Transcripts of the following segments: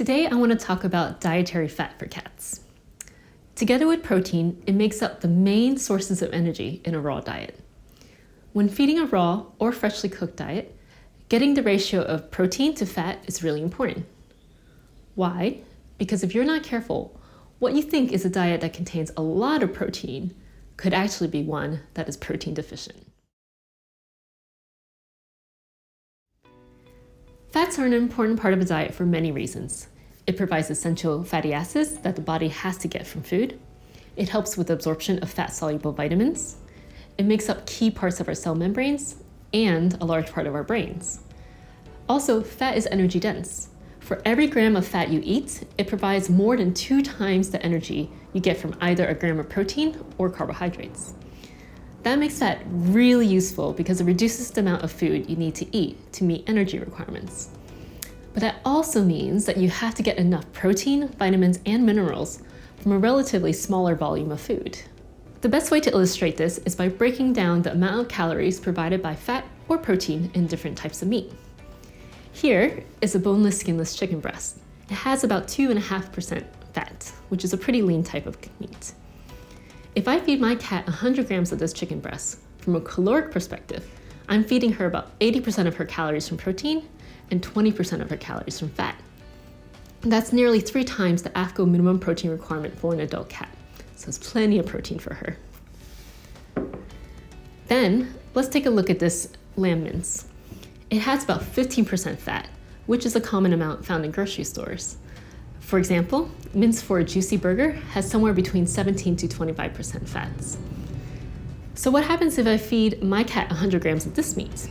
Today I want to talk about dietary fat for cats. Together with protein, it makes up the main sources of energy in a raw diet. When feeding a raw or freshly cooked diet, getting the ratio of protein to fat is really important. Why? Because if you're not careful, what you think is a diet that contains a lot of protein could actually be one that is protein deficient. Fats are an important part of a diet for many reasons. It provides essential fatty acids that the body has to get from food. It helps with the absorption of fat-soluble vitamins. It makes up key parts of our cell membranes and a large part of our brains. Also, fat is energy dense. For every gram of fat you eat, it provides more than 2 times the energy you get from either a gram of protein or carbohydrates. That makes fat really useful because it reduces the amount of food you need to eat to meet energy requirements. But that also means that you have to get enough protein, vitamins, and minerals from a relatively smaller volume of food. The best way to illustrate this is by breaking down the amount of calories provided by fat or protein in different types of meat. Here is a boneless, skinless chicken breast. It has about 2.5% fat, which is a pretty lean type of meat. If I feed my cat 100 grams of this chicken breast, from a caloric perspective, I'm feeding her about 80% of her calories from protein and 20% of her calories from fat. That's nearly 3 times the AAFCO minimum protein requirement for an adult cat, so it's plenty of protein for her. Then, let's take a look at this lamb mince. It has about 15% fat, which is a common amount found in grocery stores. For example, mince for a juicy burger has somewhere between 17 to 25% fats. So what happens if I feed my cat 100 grams of this meat?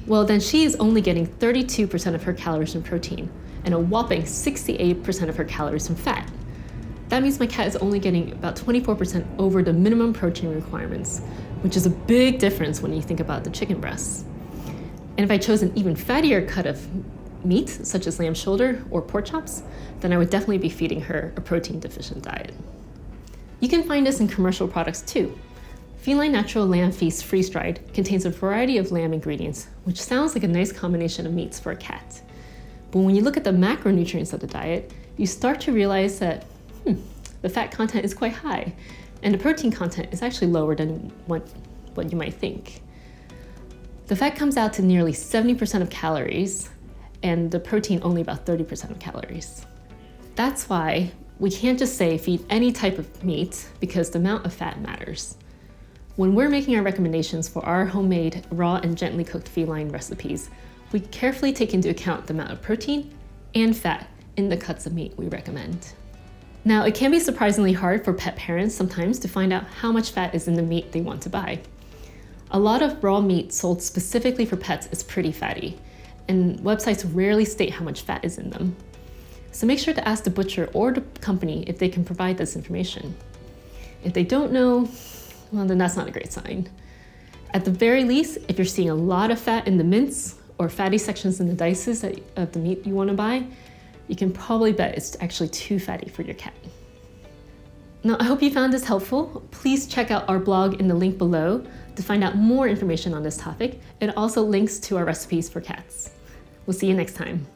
Well, then she is only getting 32% of her calories from protein and a whopping 68% of her calories from fat. That means my cat is only getting about 24% over the minimum protein requirements, which is a big difference when you think about the chicken breasts. And if I chose an even fattier cut of meat, such as lamb shoulder or pork chops, then I would definitely be feeding her a protein-deficient diet. You can find this in commercial products too. Feline Natural Lamb Feast freeze-dried contains a variety of lamb ingredients, which sounds like a nice combination of meats for a cat. But when you look at the macronutrients of the diet, you start to realize that the fat content is quite high, and the protein content is actually lower than what you might think. The fat comes out to nearly 70% of calories, and the protein only about 30% of calories. That's why we can't just say feed any type of meat because the amount of fat matters. When we're making our recommendations for our homemade raw and gently cooked feline recipes, we carefully take into account the amount of protein and fat in the cuts of meat we recommend. Now, it can be surprisingly hard for pet parents sometimes to find out how much fat is in the meat they want to buy. A lot of raw meat sold specifically for pets is pretty fatty, and websites rarely state how much fat is in them. So make sure to ask the butcher or the company if they can provide this information. If they don't know, well, then that's not a great sign. At the very least, if you're seeing a lot of fat in the mince or fatty sections in the dices of the meat you want to buy, you can probably bet it's actually too fatty for your cat. Now, I hope you found this helpful. Please check out our blog in the link below to find out more information on this topic. It also links to our recipes for cats. We'll see you next time.